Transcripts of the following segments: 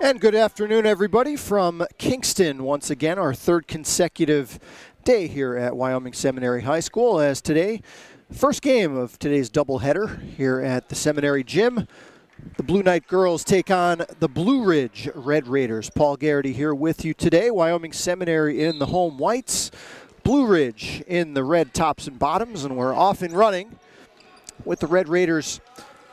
And good afternoon, everybody, from Kingston. Once again, our third consecutive day here at Wyoming Seminary High School, as today, first game of today's doubleheader here at the Seminary Gym. The Blue Knight girls take on the Blue Ridge Red Raiders. Paul Garrity here with you today. Wyoming Seminary in the home whites, Blue Ridge in the red tops and bottoms, and we're off and running with the Red Raiders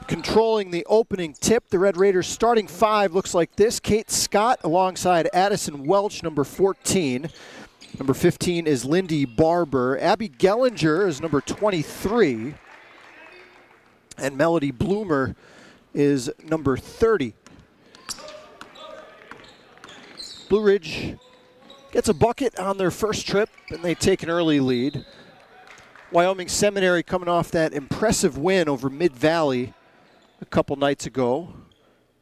controlling the opening tip. The Red Raiders starting five looks like this. Kate Scott alongside Addison Welch, number 14. Number 15 is Lindy Barber. Abby Gellinger is number 23. And Melody Bloomer is number 30. Blue Ridge gets a bucket on their first trip, and they take an early lead. Wyoming Seminary coming off that impressive win over Mid-Valley a couple nights ago.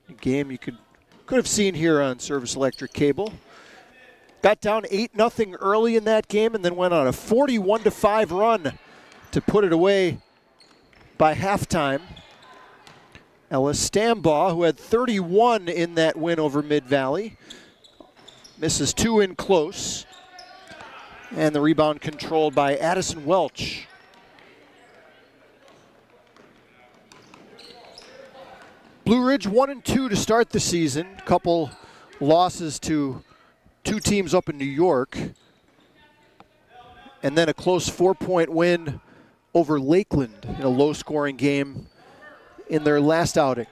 A game you could have seen here on Service Electric Cable. Got down 8-0 early in that game and then went on a 41-5 run to put it away by halftime. Ella Stambaugh, who had 31 in that win over Mid-Valley, misses two in close. And the rebound controlled by Addison Welch. Blue Ridge 1-2 to start the season. Couple losses to two teams up in New York. And then a close 4-point win over Lakeland in a low-scoring game in their last outing.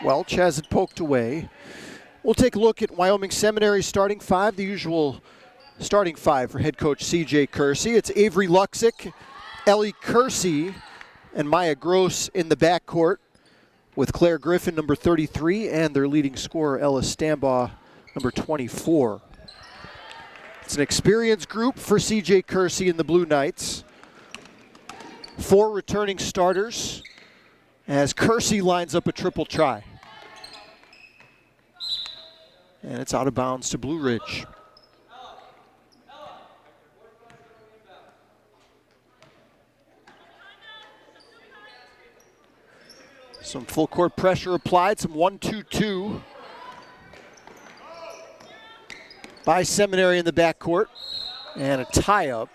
Welch has it poked away. We'll take a look at Wyoming Seminary's starting five, the usual starting five for head coach C.J. Kersey. It's Avery Luxick, Ellie Kersey, and Maya Gross in the backcourt, with Claire Griffin, number 33, and their leading scorer, Ella Stambaugh, number 24. It's an experienced group for C.J. Kersey and the Blue Knights. 4 returning starters as Kersey lines up a triple try. And it's out of bounds to Blue Ridge. Some full court pressure applied, some 1-2-2 by Seminary in the backcourt, and a tie-up.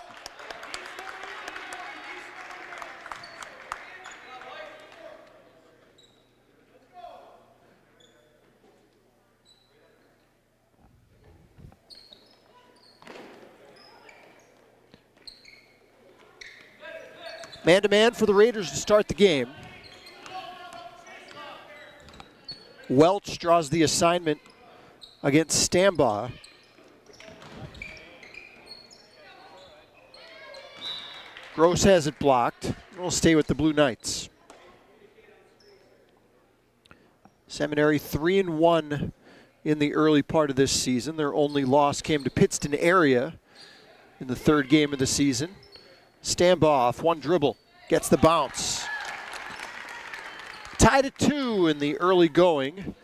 Man-to-man for the Raiders to start the game. Welch draws the assignment against Stambaugh. Gross has it blocked. We'll stay with the Blue Knights. Seminary 3-1 in the early part of this season. Their only loss came to Pittston area in the third game of the season. Stambaugh off one dribble, gets the bounce. Tied at 2 in the early going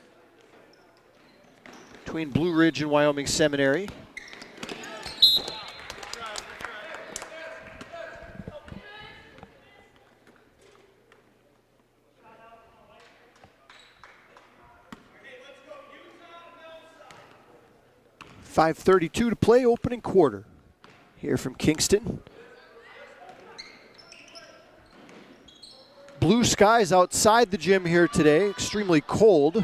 between Blue Ridge and Wyoming Seminary. .5:32 to play, opening quarter here from Kingston. Blue skies outside the gym here today, extremely cold,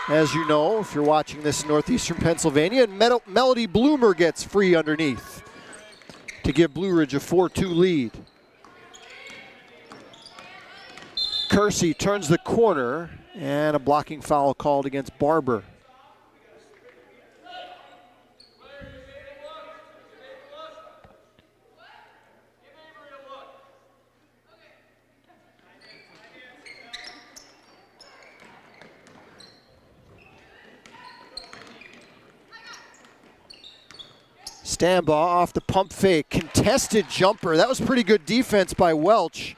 as you know, if you're watching this in northeastern Pennsylvania. And Melody Bloomer gets free underneath to give Blue Ridge a 4-2 lead. Kersey turns the corner, and a blocking foul called against Barber. Stambaugh off the pump fake, contested jumper. That was pretty good defense by Welch,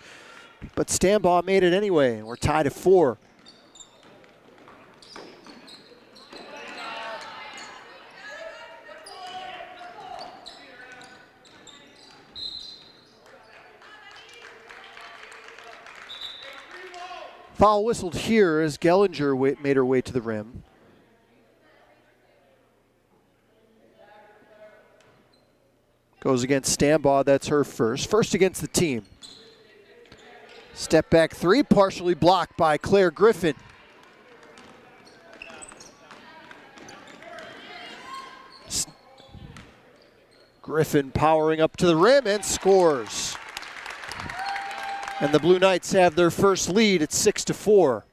but Stambaugh made it anyway, and we're tied at 4. Foul whistled here as Gellinger made her way to the rim. Goes against Stambaugh, that's her first. First against the team. Step back three, partially blocked by Claire Griffin. Griffin powering up to the rim and scores. And the Blue Knights have their first lead at 6-4.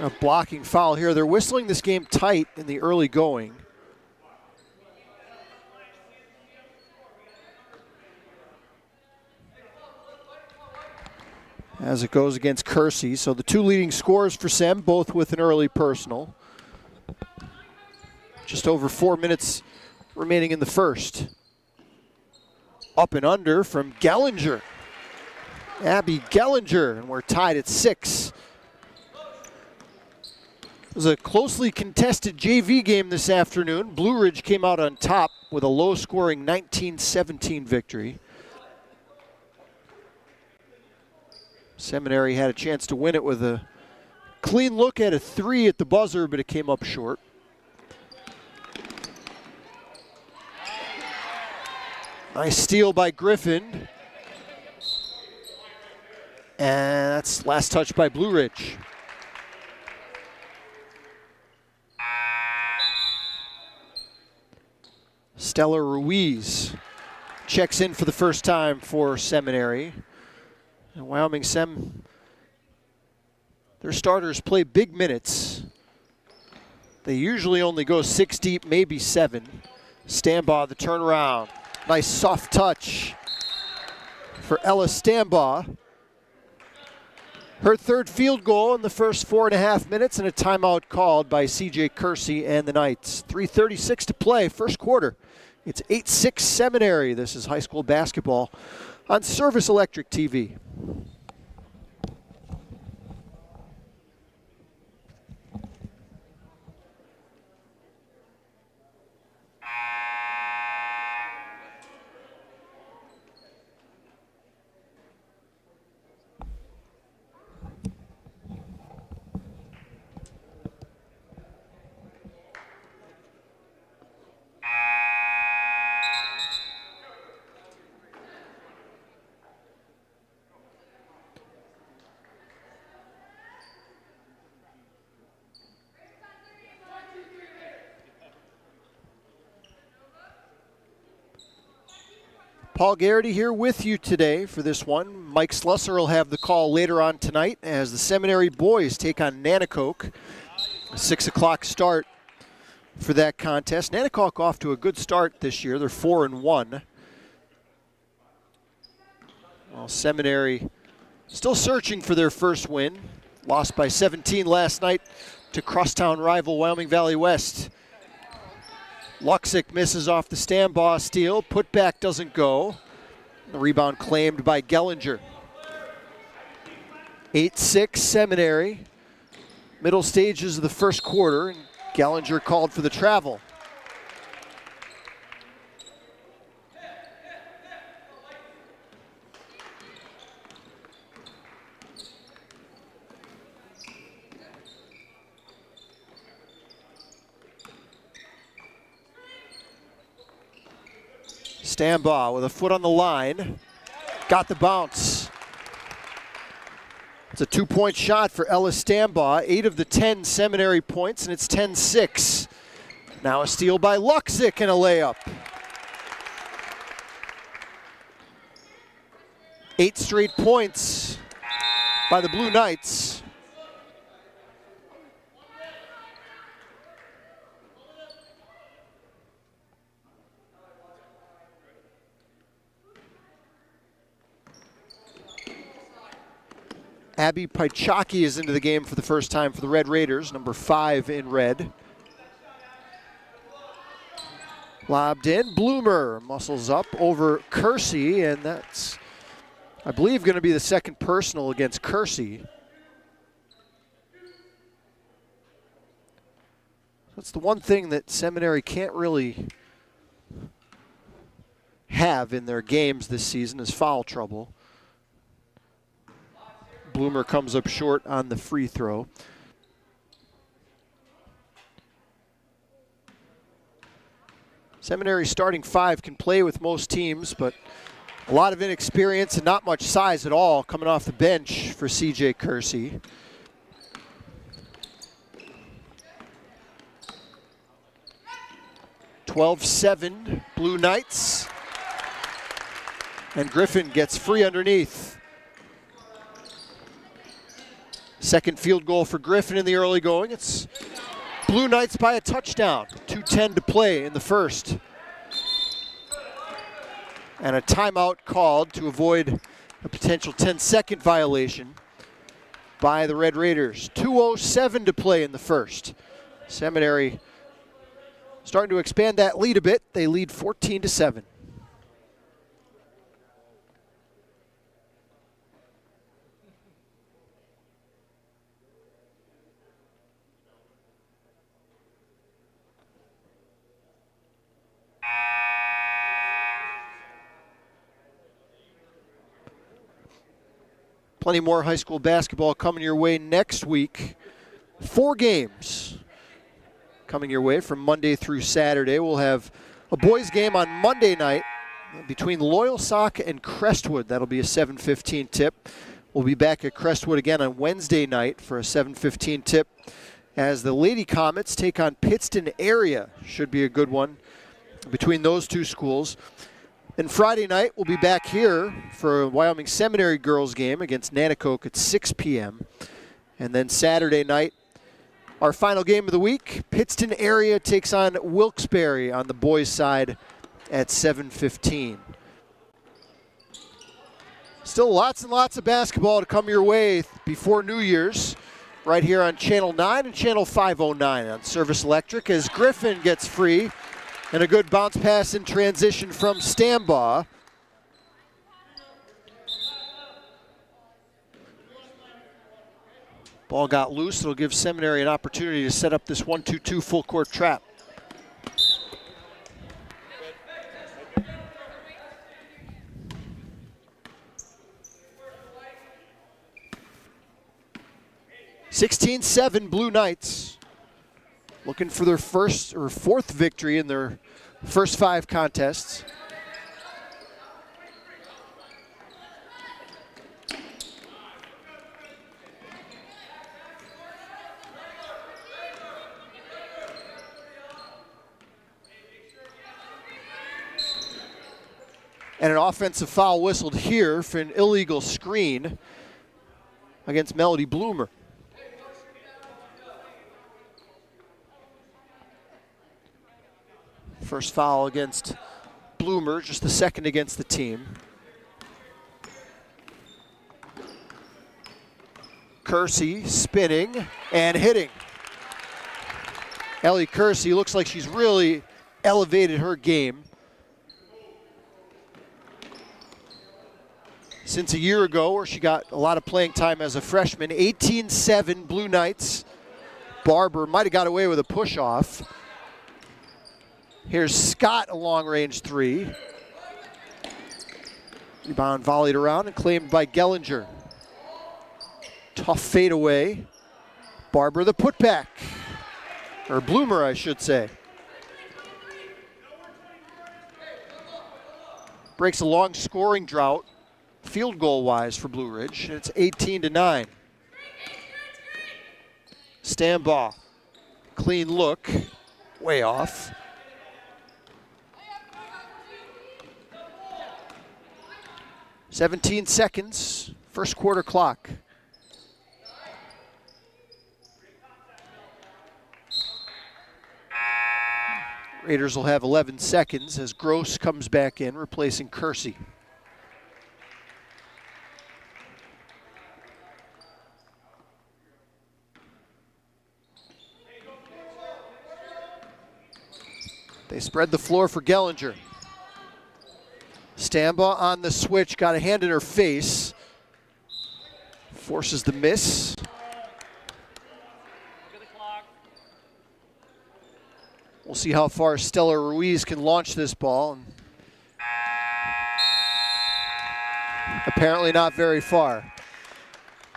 A blocking foul here. They're whistling this game tight in the early going. As it goes against Kersey. So the two leading scorers for Sem, both with an early personal. Just over 4 minutes remaining in the first. Up and under from Gellinger. Abby Gellinger, and we're tied at 6. It was a closely contested JV game this afternoon. Blue Ridge came out on top with a low-scoring 19-17 victory. Seminary had a chance to win it with a clean look at a 3 at the buzzer, but it came up short. Nice steal by Griffin. And that's last touch by Blue Ridge. Stella Ruiz checks in for the first time for Seminary. And Wyoming Sem, their starters play big minutes. They usually only go 6 deep, maybe 7. Stambaugh, the turnaround. Nice soft touch for Ella Stambaugh. Her third field goal in the first 4.5 minutes, and a timeout called by CJ Kersey and the Knights. 3:36 to play, first quarter. It's 8-6 Seminary. This is high school basketball on Service Electric TV. Paul Garrity here with you today for this one. Mike Slusser will have the call later on tonight as the Seminary boys take on Nanticoke. A 6 o'clock start for that contest. Nanticoke off to a good start this year. They're 4-1. Well, Seminary still searching for their first win. Lost by 17 last night to crosstown rival Wyoming Valley West. Luxick misses off the Stambaugh steal. Putback doesn't go. The rebound claimed by Gellinger. 8-6 Seminary. Middle stages of the first quarter, and Gellinger called for the travel. Stambaugh with a foot on the line. Got the bounce. It's a 2-point shot for Ella Stambaugh. 8 of the 10 Seminary points, and it's 10-6. Now a steal by Luxick and a layup. 8 straight points by the Blue Knights. Abby Paichaki is into the game for the first time for the Red Raiders, number 5 in red. Lobbed in, Bloomer muscles up over Kersey, and that's, I believe, going to be the second personal against Kersey. That's the one thing that Seminary can't really have in their games this season is foul trouble. Bloomer comes up short on the free throw. Seminary starting five can play with most teams, but a lot of inexperience and not much size at all coming off the bench for C.J. Kersey. (12-7) Blue Knights. And Griffin gets free underneath. Second field goal for Griffin in the early going. It's Blue Knights by a touchdown. 2:10 to play in the first. And a timeout called to avoid a potential 10-second violation by the Red Raiders. 2:07 to play in the first. Seminary starting to expand that lead a bit. They lead 14-7. Plenty more high school basketball coming your way next week. 4 games coming your way from Monday through Saturday. We'll have a boys game on Monday night between Loyalsock and Crestwood. That'll be a 7:15 tip. We'll be back at Crestwood again on Wednesday night for a 7:15 tip as the Lady Comets take on Pittston area. Should be a good one between those two schools. And Friday night, we'll be back here for a Wyoming Seminary Girls game against Nanticoke at 6 p.m. And then Saturday night, our final game of the week, Pittston area takes on Wilkes-Barre on the boys' side at 7:15. Still lots and lots of basketball to come your way before New Year's, right here on Channel 9 and Channel 509 on Service Electric as Griffin gets free. And a good bounce pass in transition from Stambaugh. Ball got loose. It'll give Seminary an opportunity to set up this 1-2-2 full court trap. (16-7) Blue Knights. Looking for their first or fourth victory in their first 5 contests. And an offensive foul whistled here for an illegal screen against Melody Bloomer. First foul against Bloomer, just the second against the team. Kersey spinning and hitting. Ellie Kersey looks like she's really elevated her game since a year ago where she got a lot of playing time as a freshman. 18-7 Blue Knights. Barber might have got away with a push-off. Here's Scott, a long-range 3. Rebound volleyed around and claimed by Gellinger. Tough fadeaway. Barber the putback. Or Bloomer, I should say. Breaks a long scoring drought, field goal-wise for Blue Ridge, and it's 18-9. Stambaugh, clean look, way off. (17 seconds), first quarter clock. Raiders will have 11 seconds as Gross comes back in, replacing Kersey. They spread the floor for Gellinger. Stambaugh on the switch, got a hand in her face. Forces the miss. We'll see how far Stella Ruiz can launch this ball. Apparently not very far.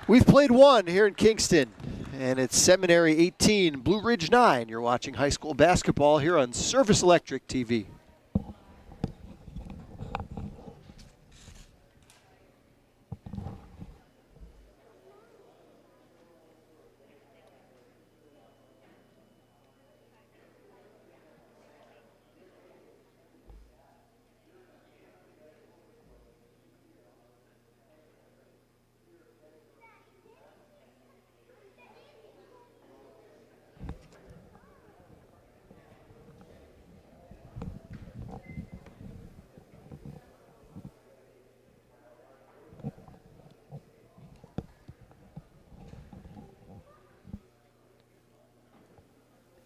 We've played one here in Kingston, and it's Seminary 18, Blue Ridge 9. You're watching high school basketball here on Service Electric TV.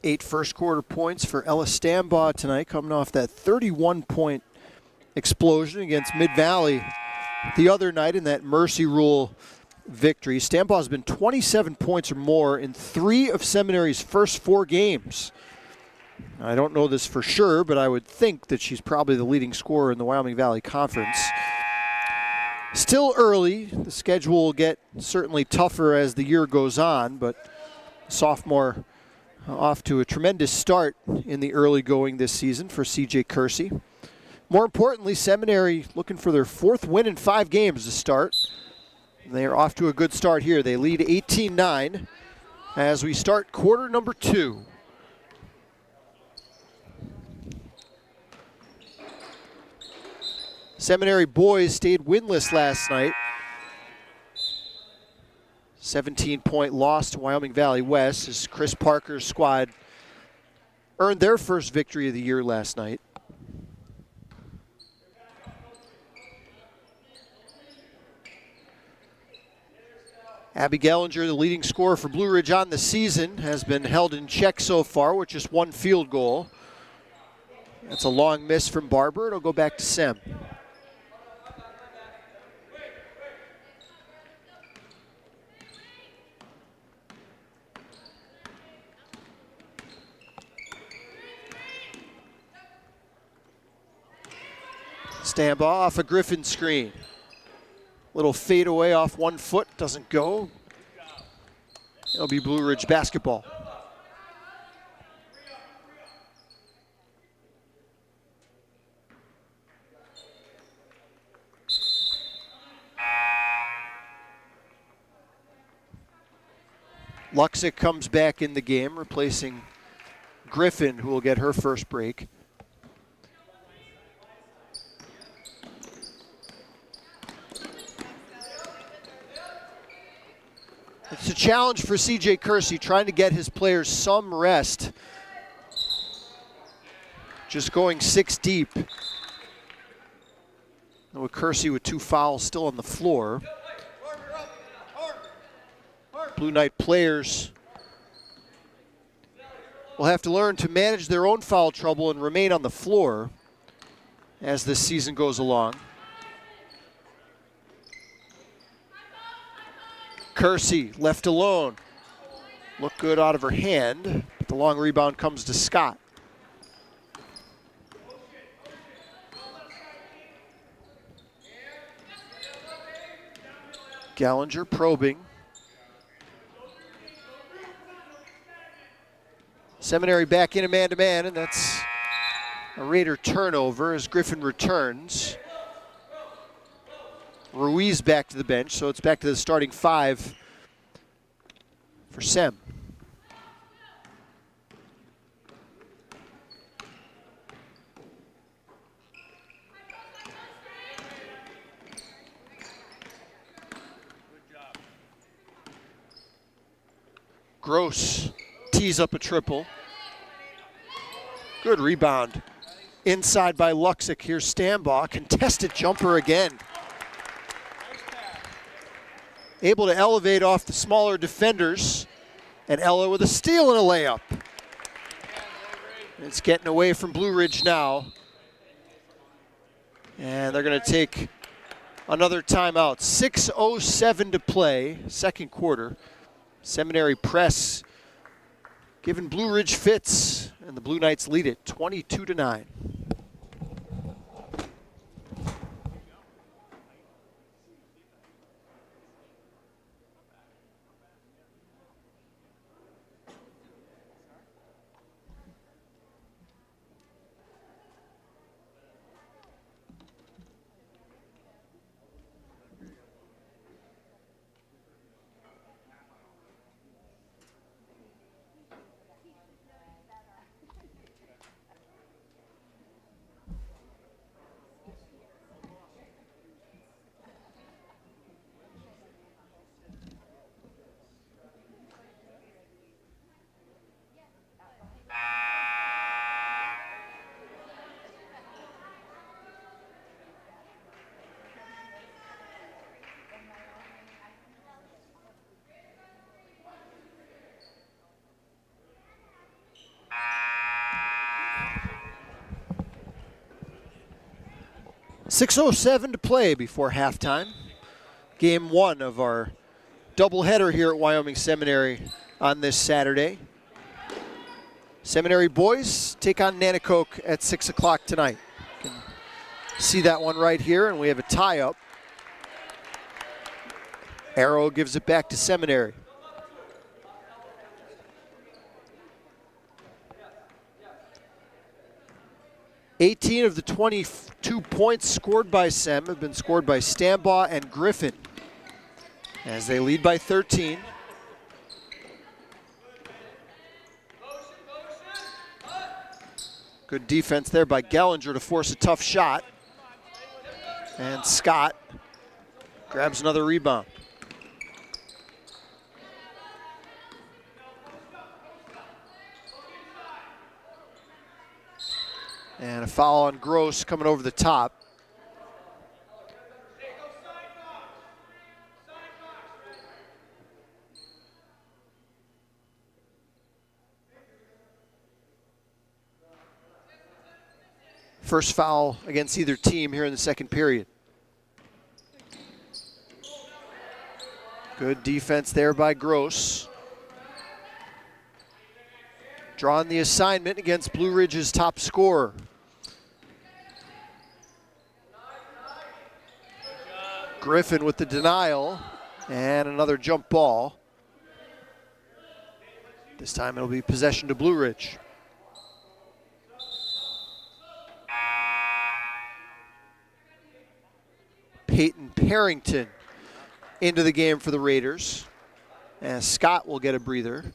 Eight first quarter points for Ella Stambaugh tonight, coming off that 31-point explosion against Mid-Valley the other night in that Mercy Rule victory. Stambaugh has been 27 points or more in 3 of Seminary's first 4 games. I don't know this for sure, but I would think that she's probably the leading scorer in the Wyoming Valley Conference. Still early. The schedule will get certainly tougher as the year goes on, but sophomore off to a tremendous start in the early going this season for CJ Kersey. More importantly, Seminary looking for their 4th win in 5 games to start. They are off to a good start here. They lead 18-9 as we start quarter number 2. Seminary boys stayed winless last night. 17-point loss to Wyoming Valley West as Chris Parker's squad earned their first victory of the year last night. Abby Gallinger, the leading scorer for Blue Ridge on the season, has been held in check so far with just 1 field goal. That's a long miss from Barber. It'll go back to Sem. Stambaugh off a Griffin screen. Little fade away off 1 foot, doesn't go. It'll be Blue Ridge basketball. Luxick comes back in the game, replacing Griffin, who will get her first break. It's a challenge for CJ Kersey, trying to get his players some rest. Just going 6 deep. And with Kersey with 2 fouls still on the floor. Blue Knight players will have to learn to manage their own foul trouble and remain on the floor as this season goes along. Kersey left alone. Looked good out of her hand, but the long rebound comes to Scott. Gallinger probing. Seminary back in a man-to-man, and that's a Raider turnover as Griffin returns. Ruiz back to the bench, so it's back to the starting 5 for Sem. Gross tees up a triple. Good rebound. Inside by Luxick. Here's Stambaugh. Contested jumper again. Able to elevate off the smaller defenders. And Ella with a steal and a layup. It's getting away from Blue Ridge now. And they're going to take another timeout. 6:07 to play, second quarter. Seminary press giving Blue Ridge fits and the Blue Knights lead it 22-9. .6:07 to play before halftime. Game 1 of our doubleheader here at Wyoming Seminary on this Saturday. Seminary boys take on Nanticoke at 6 o'clock tonight. You can see that one right here, and we have a tie-up. Arrow gives it back to Seminary. $18 of the 22 points scored by Sem have been scored by Stambaugh and Griffin as they lead by 13. Good defense there by Gellinger to force a tough shot. And Scott grabs another rebound. And a foul on Gross coming over the top. First foul against either team here in the second period. Good defense there by Gross. Drawing the assignment against Blue Ridge's top scorer. Griffin with the denial and another jump ball. This time it'll be possession to Blue Ridge. Peyton Parrington into the game for the Raiders, and Scott will get a breather.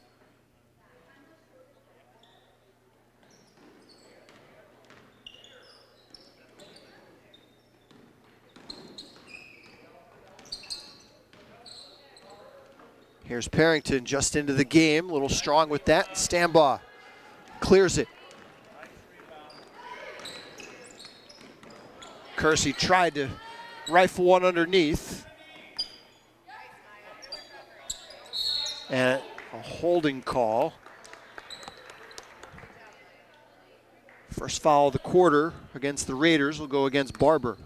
Here's Parrington just into the game, a little strong with that. Stambaugh clears it. Kersey tried to rifle one underneath. And a holding call. First foul of the quarter against the Raiders will go against Barber.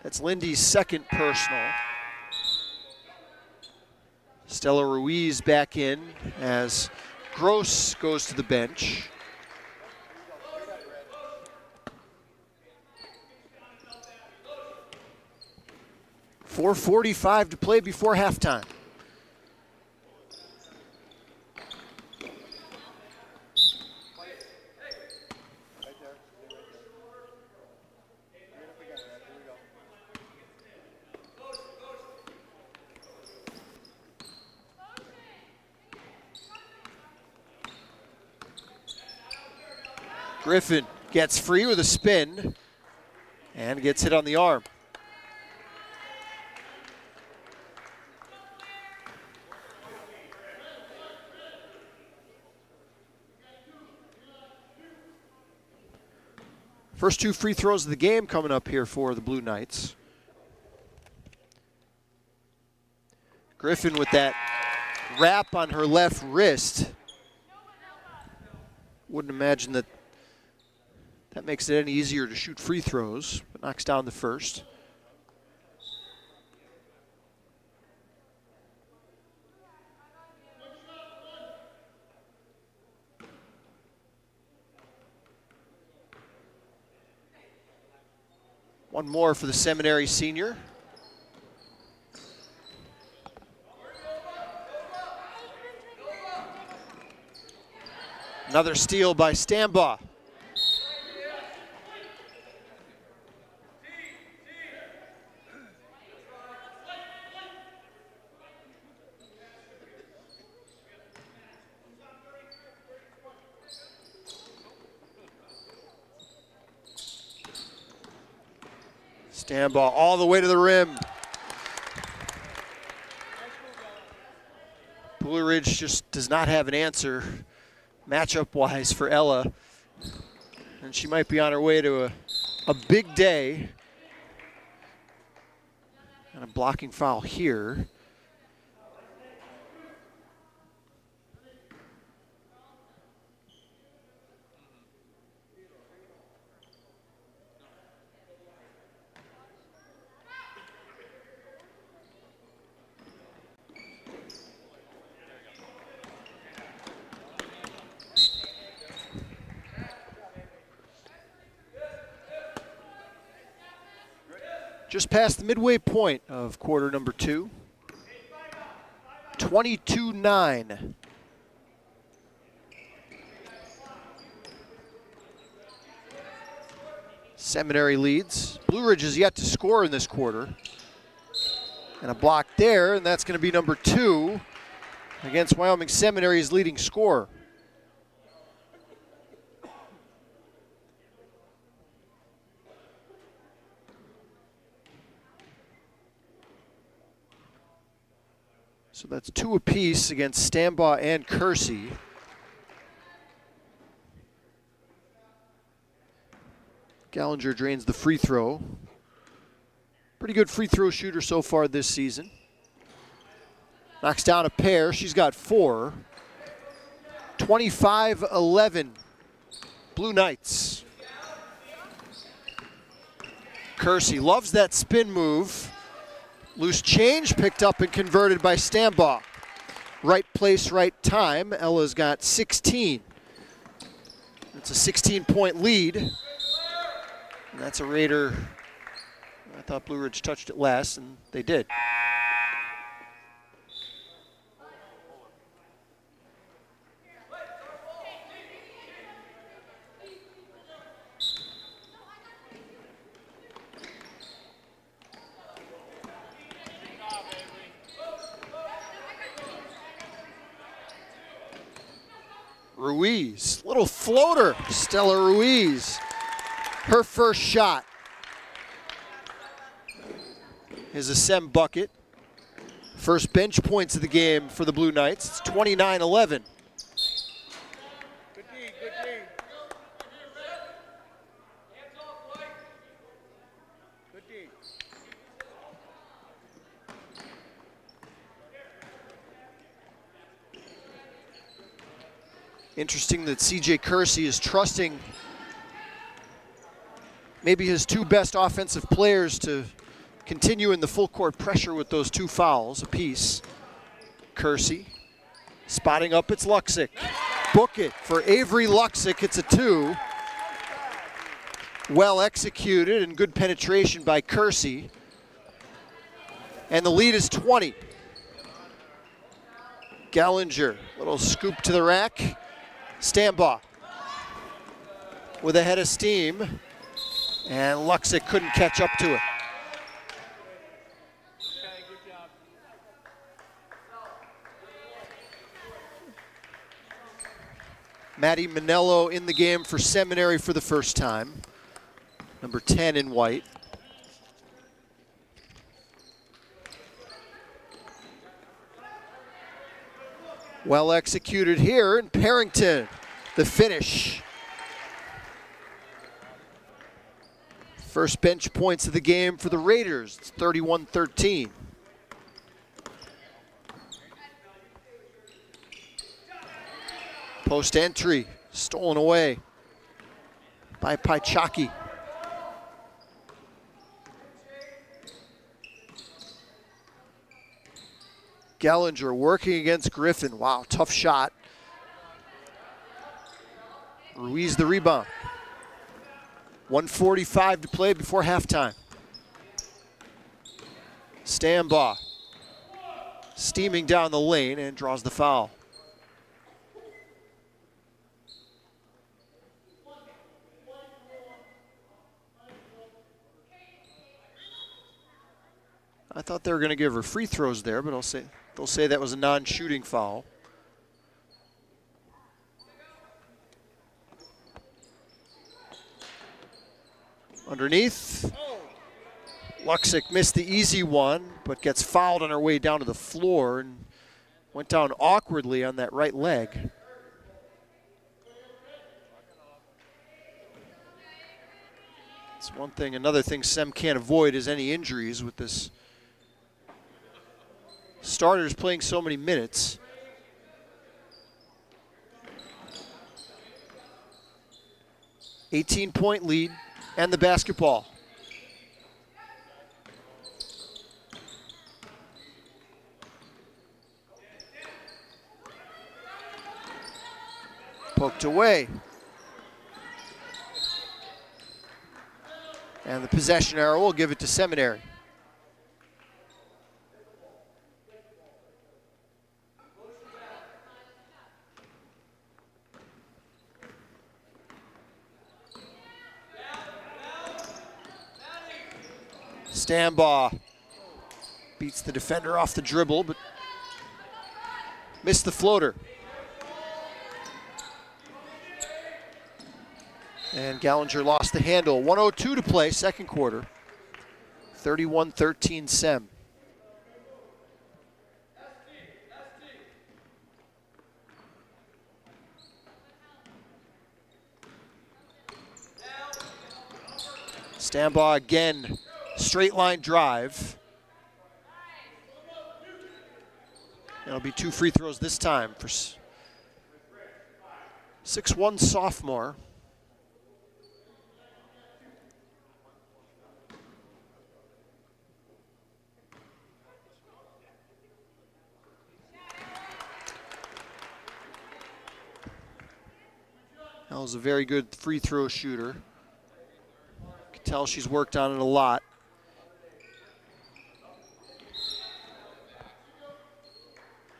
That's Lindy's second personal. Stella Ruiz back in as Gross goes to the bench. .4:45 to play before halftime. Griffin gets free with a spin and gets hit on the arm. First two free throws of the game coming up here for the Blue Knights. Griffin with that wrap on her left wrist. Wouldn't imagine that makes it any easier to shoot free throws, but knocks down the first. One more for the Seminary senior. Another steal by Stambaugh. Stambaugh all the way to the rim. Blue Ridge just does not have an answer matchup-wise for Ella. And she might be on her way to a big day. And a blocking foul here. Just past the midway point of quarter number 2. 22-9. Seminary leads. Blue Ridge is yet to score in this quarter. And a block there, and that's going to be number 2 against Wyoming Seminary's leading scorer. So that's 2 apiece against Stambaugh and Kersey. Gallinger drains the free throw. Pretty good free throw shooter so far this season. Knocks down a pair. She's got 4. 25-11. Blue Knights. Kersey loves that spin move. Loose change picked up and converted by Stambaugh. Right place, right time. Ella's got 16. It's a 16-point lead. And that's a Raider. I thought Blue Ridge touched it last, and they did. Ruiz, little floater, Stella Ruiz. Her first shot is a Sem bucket. First bench points of the game for the Blue Knights. It's 29-11. Interesting that C.J. Kersey is trusting maybe his 2 best offensive players to continue in the full court pressure with those 2 fouls apiece. Kersey spotting up, it's Luxick. Book it for Avery Luxick, it's a 2. Well executed and good penetration by Kersey. And the lead is 20. Gallinger, little scoop to the rack. Stambaugh with a head of steam, and Luxick couldn't catch up to it. Maddie Manello in the game for Seminary for the first time. Number 10 in white. Well executed here, and Parrington, the finish. First bench points of the game for the Raiders. It's 31-13. Post entry, stolen away by Paichaki. Gallinger working against Griffin. Wow, tough shot. Ruiz the rebound. 1:45 to play before halftime. Stambaugh steaming down the lane and draws the foul. I thought they were going to give her free throws there, but they'll say that was a non-shooting foul. Underneath. Luxick missed the easy one, but gets fouled on her way down to the floor and went down awkwardly on that right leg. It's one thing. Another thing Sem can't avoid is any injuries with this starters playing so many minutes. $18-point lead and the basketball. Poked away. And the possession arrow will give it to Seminary. Stambaugh beats the defender off the dribble, but missed the floater. And Gallinger lost the handle. 1:02 to play, second quarter. 31-13 Sem. Stambaugh again, straight line drive. It'll be 2 free throws this time for 6'1" sophomore. Elle's a very good free throw shooter. You can tell she's worked on it a lot.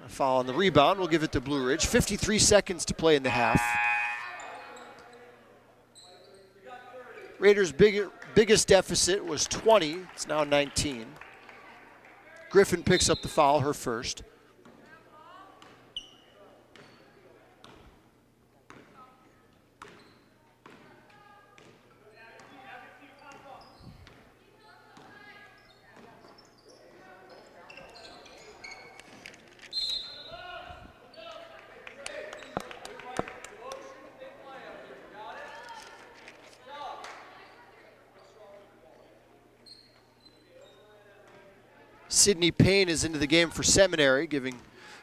A foul on the rebound. We'll give it to Blue Ridge. 53 seconds to play in the half. Raiders' biggest deficit was 20. It's now 19. Griffin picks up the foul, her first. Sydney Payne is into the game for Seminary, giving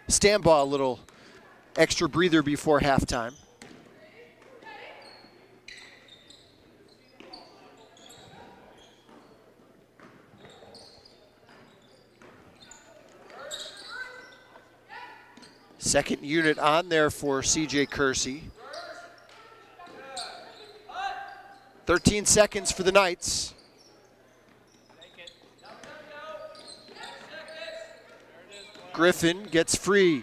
Stambaugh a little extra breather before halftime. Second unit on there for CJ Kersey. 13 seconds for the Knights. Griffin gets free.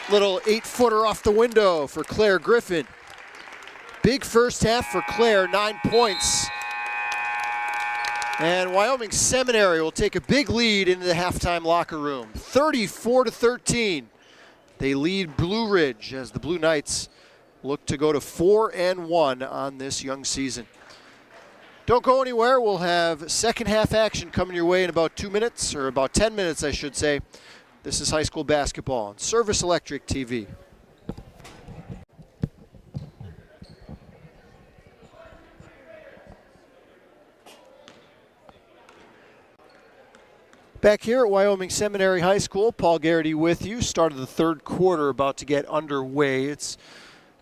Little 8-footer off the window for Claire Griffin. Big first half for Claire, 9 points. And Wyoming Seminary will take a big lead into the halftime locker room. 34-13. They lead Blue Ridge as the Blue Knights look to go to 4-1 on this young season. Don't go anywhere. We'll have second half action coming your way in about 2 minutes, or about 10 minutes, I should say. This is high school basketball on Service Electric TV. Back here at Wyoming Seminary High School, Paul Garrity with you. Start of the third quarter about to get underway. It's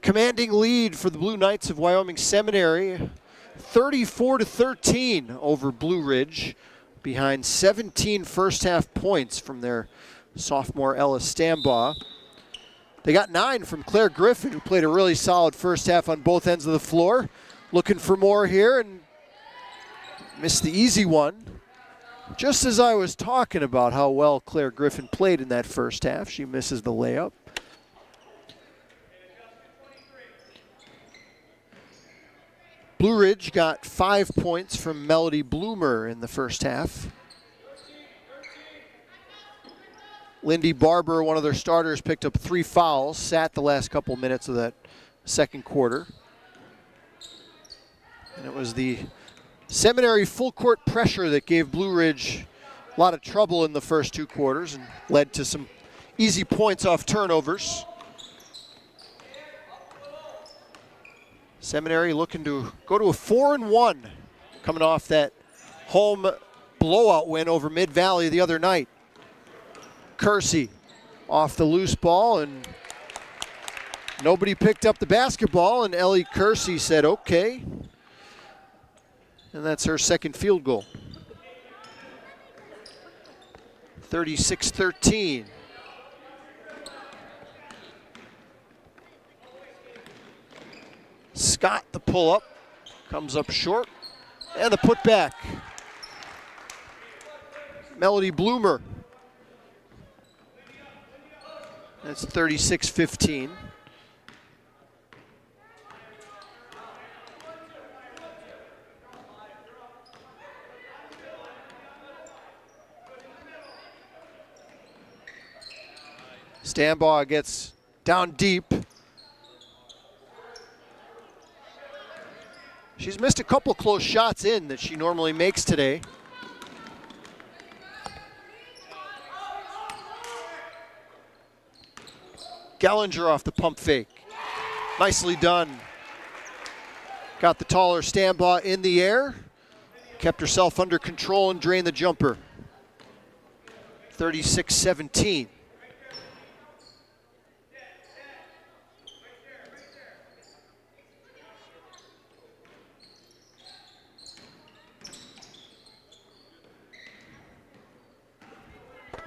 commanding lead for the Blue Knights of Wyoming Seminary. 34-13 over Blue Ridge, behind 17 first half points from their sophomore Ellis Stambaugh. They got 9 from Claire Griffin, who played a really solid first half on both ends of the floor. Looking for more here and missed the easy one. Just as I was talking about how well Claire Griffin played in that first half, she misses the layup. Blue Ridge got 5 points from Melody Bloomer in the first half. Lindy Barber, one of their starters, picked up 3 fouls, sat the last couple minutes of that second quarter. And it was the Seminary full court pressure that gave Blue Ridge a lot of trouble in the first 2 quarters and led to some easy points off turnovers. Seminary looking to go to a 4-1, coming off that home blowout win over Mid-Valley the other night. Kersey off the loose ball, and nobody picked up the basketball, and Ellie Kersey said, okay. And that's her second field goal. 36-13. Scott, the pull-up, comes up short, and the putback. Melody Bloomer. That's 36-15. Stambaugh gets down deep. She's missed a couple close shots in that she normally makes today. Gellinger off the pump fake. Nicely done. Got the taller Stambaugh in the air. Kept herself under control and drained the jumper. 36-17.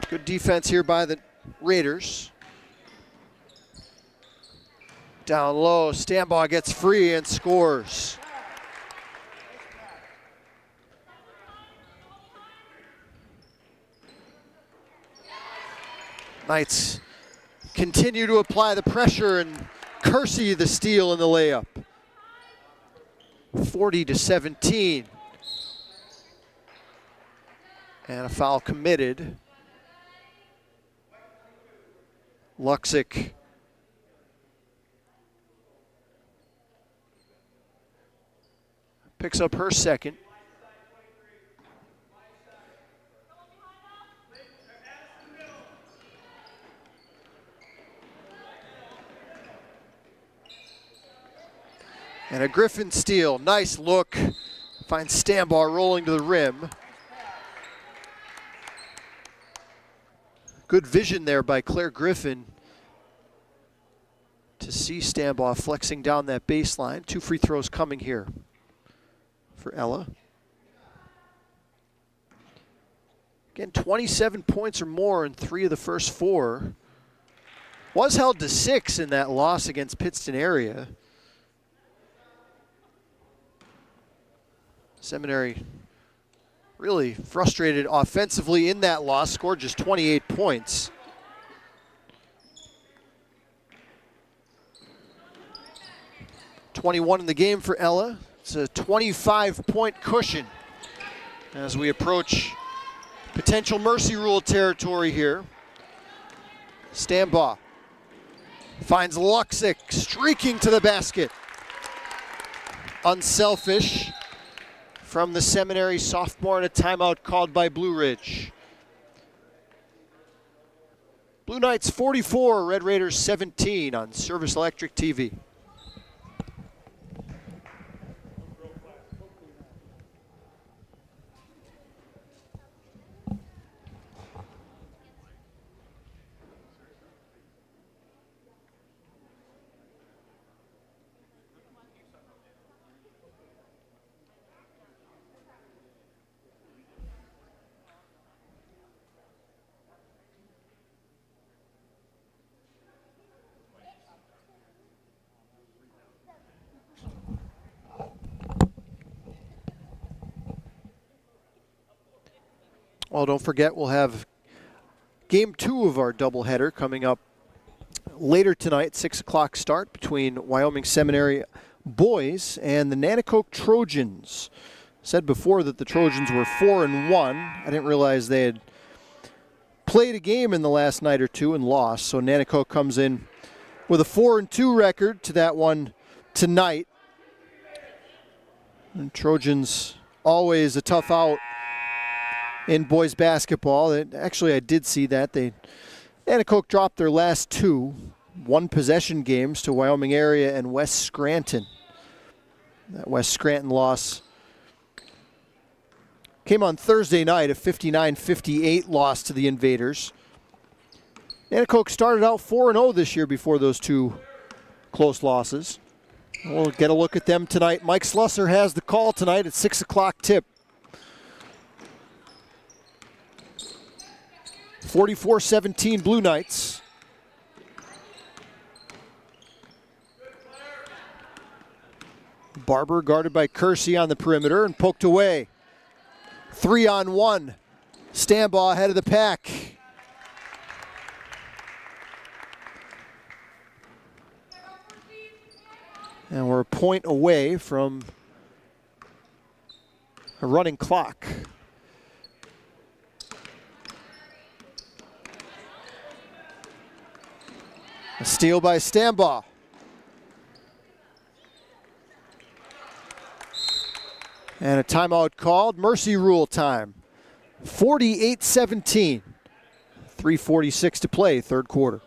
Good defense here by the Raiders. Down low, Stambaugh gets free and scores. Knights continue to apply the pressure, and Kersey the steal and the layup. 40-17. And a foul committed. Luxick picks up her second. And a Griffin steal. Nice look. Finds Stambaugh rolling to the rim. Good vision there by Claire Griffin to see Stambaugh flexing down that baseline. 2 free throws coming here for Ella. Again, 27 points or more in 3 of the first 4. Was held to 6 in that loss against Pittston area. Seminary really frustrated offensively in that loss, scored just 28 points. .21 in the game for Ella. It's a 25-point cushion as we approach potential mercy rule territory here. Stambaugh finds Luxick streaking to the basket. Unselfish from the Seminary sophomore, and a timeout called by Blue Ridge. Blue Knights 44, Red Raiders 17 on Service Electric TV. Well, don't forget, we'll have game 2 of our doubleheader coming up later tonight, 6 o'clock start between Wyoming Seminary boys and the Nanticoke Trojans. Said before that the Trojans were 4-1. I didn't realize they had played a game in the last night or two and lost. So Nanticoke comes in with a 4-2 record to that one tonight. And Trojans always a tough out in boys basketball. Actually, I did see that. Nanticoke dropped their last 2 one-possession games to Wyoming area and West Scranton. That West Scranton loss came on Thursday night, a 59-58 loss to the Invaders. Nanticoke started out 4-0 this year before those 2 close losses. We'll get a look at them tonight. Mike Slusser has the call tonight at 6 o'clock tip. 44-17 Blue Knights. Barber guarded by Kersey on the perimeter and poked away. 3-on-1. Stambaugh ahead of the pack. And we're a point away from a running clock. A steal by Stambaugh. And a timeout called. Mercy rule time. 48-17. 3:46 to play, third quarter.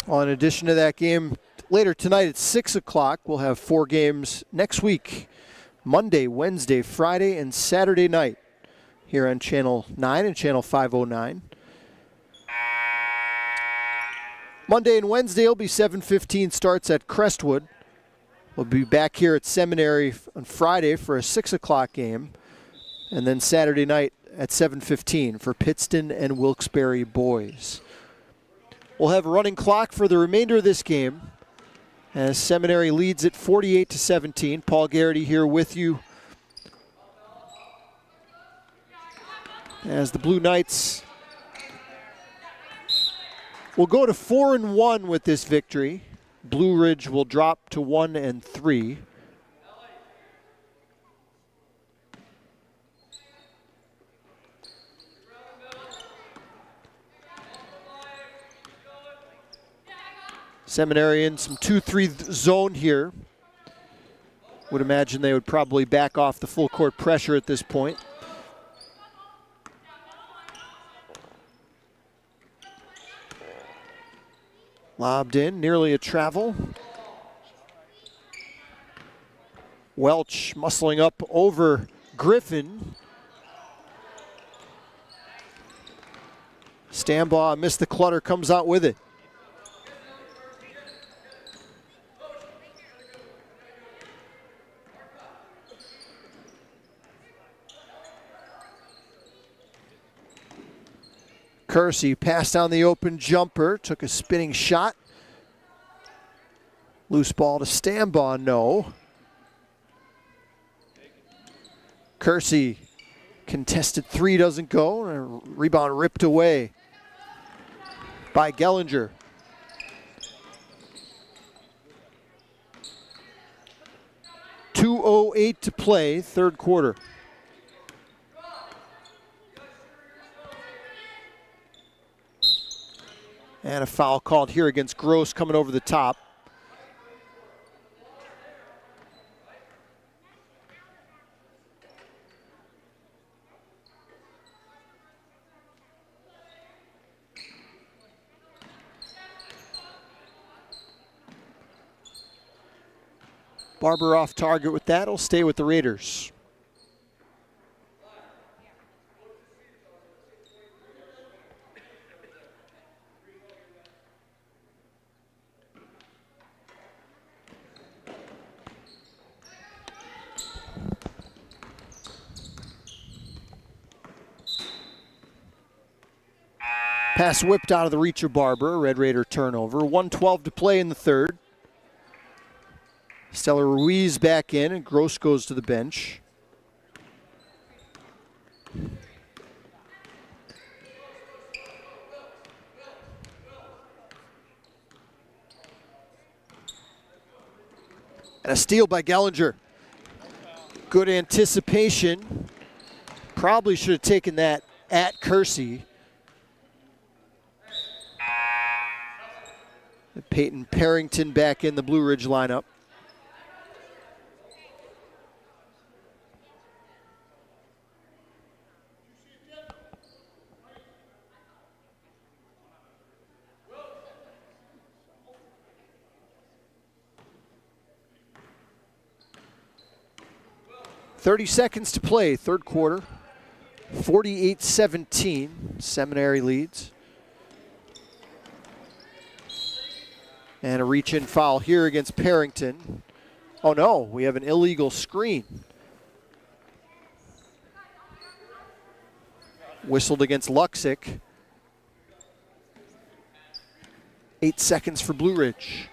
Well, in addition to that game, later tonight at 6 o'clock, we'll have 4 games next week. Monday, Wednesday, Friday, and Saturday night here on Channel 9 and Channel 509. Monday and Wednesday will be 7:15 starts at Crestwood. We'll be back here at Seminary on Friday for a 6 o'clock game. And then Saturday night at 7:15 for Pittston and Wilkes-Barre boys. We'll have a running clock for the remainder of this game as Seminary leads it 48-17. Paul Garrity here with you as the Blue Knights will go to 4-1 with this victory. Blue Ridge will drop to 1-3. Seminary in some 2-3 zone here. Would imagine they would probably back off the full court pressure at this point. Lobbed in, nearly a travel. Welch muscling up over Griffin. Stambaugh missed the clutter, comes out with it. Kersey passed down the open jumper, took a spinning shot. Loose ball to Stambaugh, no. Kersey, contested 3 doesn't go. A rebound ripped away by Gellinger. .208 to play, third quarter. And a foul called here against Gross coming over the top. Barber off target with that. He'll stay with the Raiders. Pass whipped out of the reach of Barber. Red Raider turnover. 1:12 to play in the third. Stella Ruiz back in, and Gross goes to the bench. And a steal by Gellinger. Good anticipation. Probably should have taken that at Kersey. Peyton Parrington back in the Blue Ridge lineup. .30 seconds to play, third quarter. 48-17, Seminary leads. And a reach-in foul here against Parrington. Oh no, we have an illegal screen. Whistled against Luxick. 8 seconds for Blue Ridge.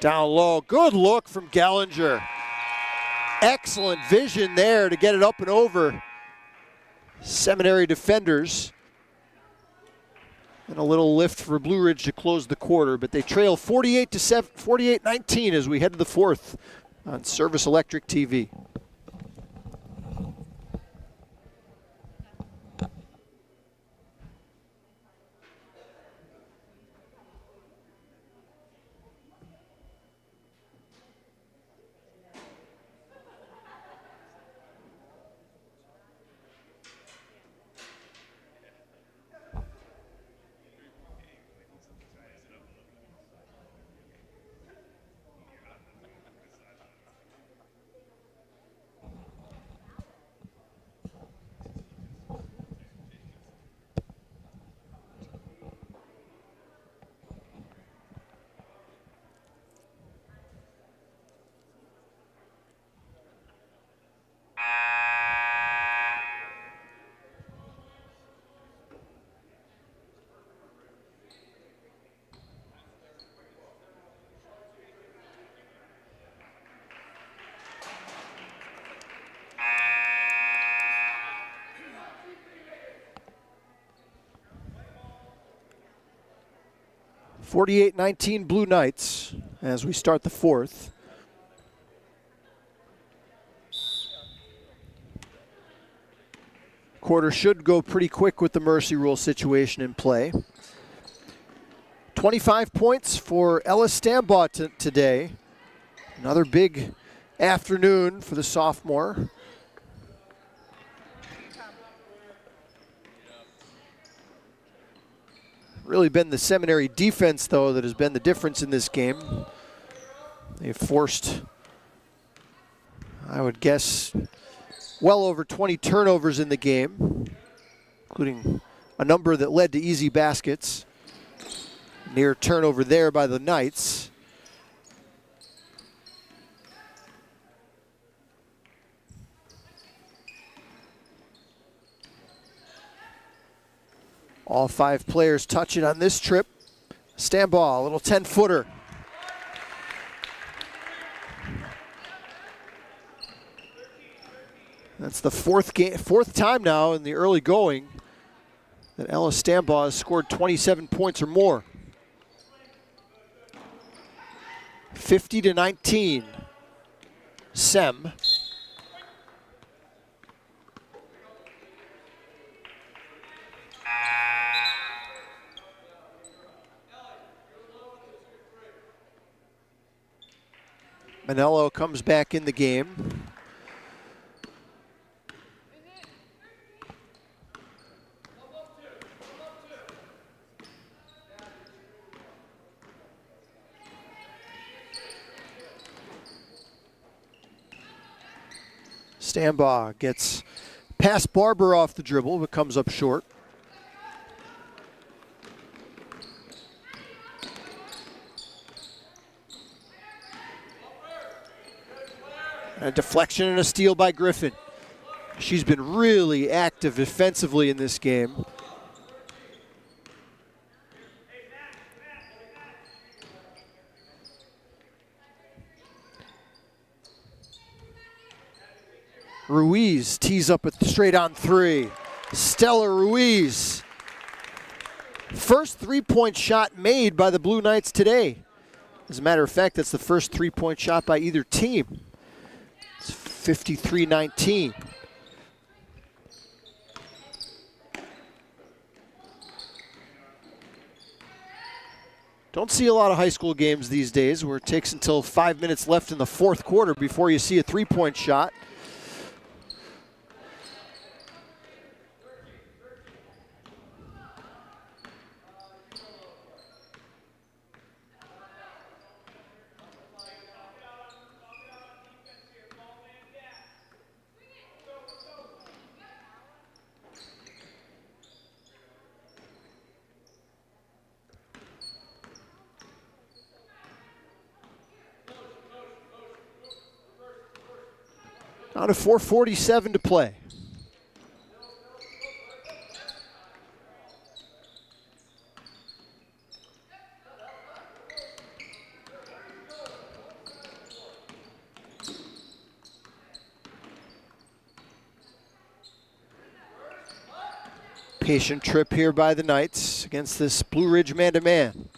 Down low, good look from Gellinger. Excellent vision there to get it up and over Seminary defenders. And a little lift for Blue Ridge to close the quarter, but they trail 48-19 as we head to the fourth on Service Electric TV. .48-19 Blue Knights as we start the fourth. Quarter should go pretty quick with the mercy rule situation in play. 25 points for Ellis Stambaugh today. Another big afternoon for the sophomore. Really been the Seminary defense, though, that has been the difference in this game. They've forced, I would guess, well over 20 turnovers in the game, including a number that led to easy baskets. Near turnover there by the Knights. All 5 players touch it on this trip. Stambaugh, a little 10-footer. That's the fourth time now in the early going that Ellis Stambaugh has scored 27 points or more. 50-19, Sem. Manello comes back in the game. Stambaugh gets past Barber off the dribble, but comes up short. A deflection and a steal by Griffin. She's been really active defensively in this game. Ruiz tees up a straight on three. Stella Ruiz. First three-point shot made by the Blue Knights today. As a matter of fact, that's the first three-point shot by either team. It's 53-19. Don't see a lot of high school games these days where it takes until 5 minutes left in the fourth quarter before you see a three-point shot. Down to 4:47 to play. Patient trip here by the Knights against this Blue Ridge man-to-man.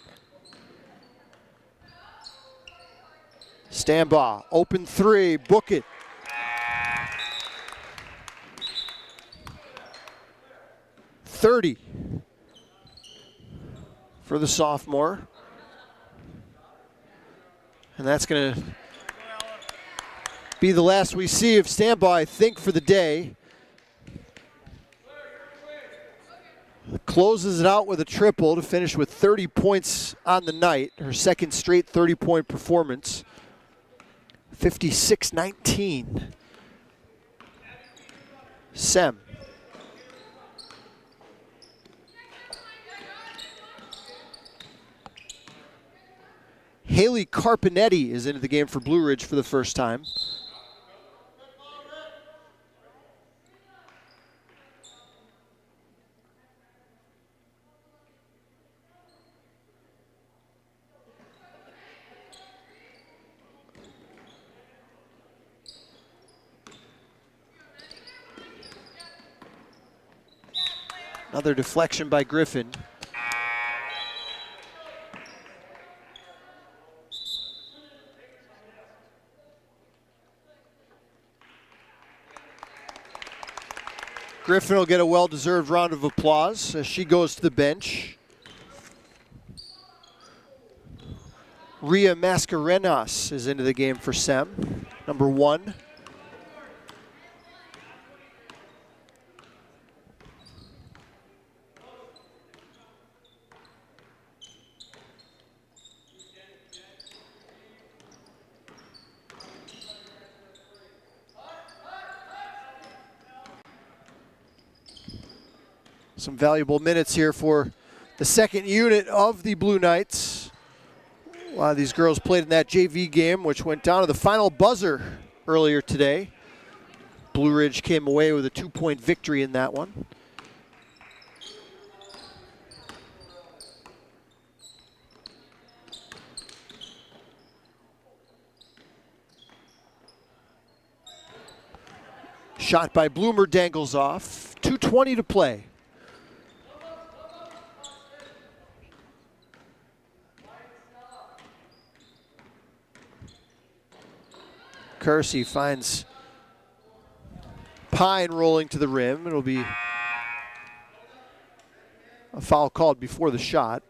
Stambaugh, open three, book it. .30 for the sophomore. And that's going to be the last we see of Stambaugh, I think, for the day. Closes it out with a triple to finish with 30 points on the night. Her second straight 30-point performance. 56-19. Sem. Haley Carpinetti is into the game for Blue Ridge for the first time. Another deflection by Griffin. Griffin will get a well-deserved round of applause as she goes to the bench. Ria Mascarenas is into the game for Sem, number 1. Some valuable minutes here for the second unit of the Blue Knights. A lot of these girls played in that JV game, which went down to the final buzzer earlier today. Blue Ridge came away with a 2-point victory in that one. Shot by Bloomer dangles off. 2:20 to play. Kersey finds Pine rolling to the rim. It'll be a foul called before the shot.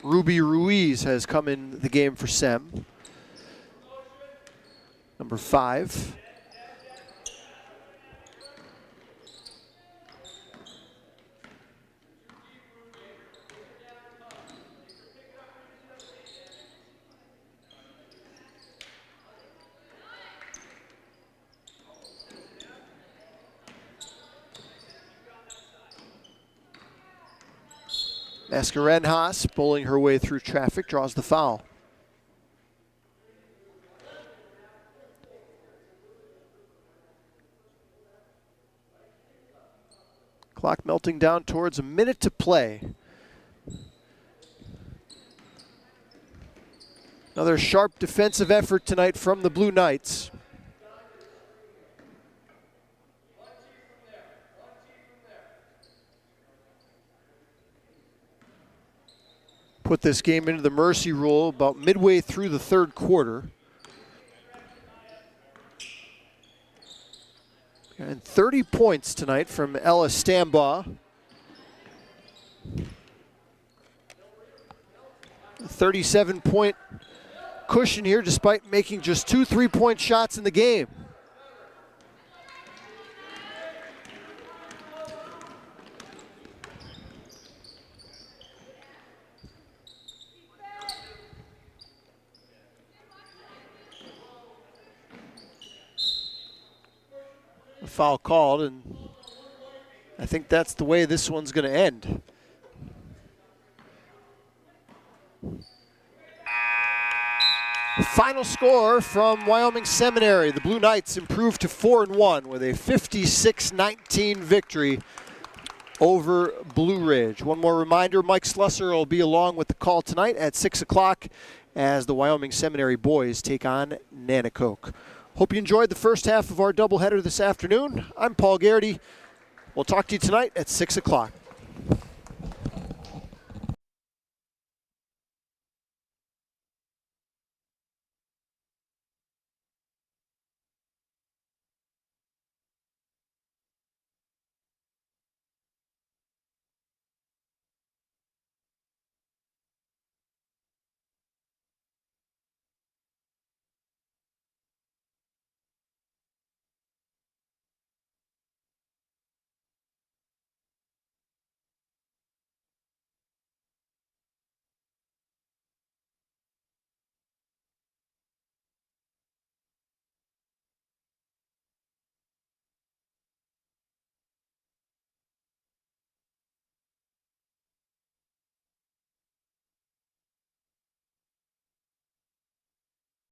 Ruby Ruiz has come in the game for Sem. Number 5. Mascarenhas bowling her way through traffic, draws the foul. Clock melting down towards a minute to play. Another sharp defensive effort tonight from the Blue Knights. Put this game into the mercy rule about midway through the third quarter. And 30 points tonight from Ella Stambaugh. A 37-point cushion here despite making just 2 3-point shots in the game. A foul called, and I think that's the way this one's going to end. Final score from Wyoming Seminary. The Blue Knights improved to 4-1 with a 56-19 victory over Blue Ridge. One more reminder, Mike Slusser will be along with the call tonight at 6 o'clock as the Wyoming Seminary boys take on Nanticoke. Hope you enjoyed the first half of our doubleheader this afternoon. I'm Paul Garrity. We'll talk to you tonight at 6 o'clock.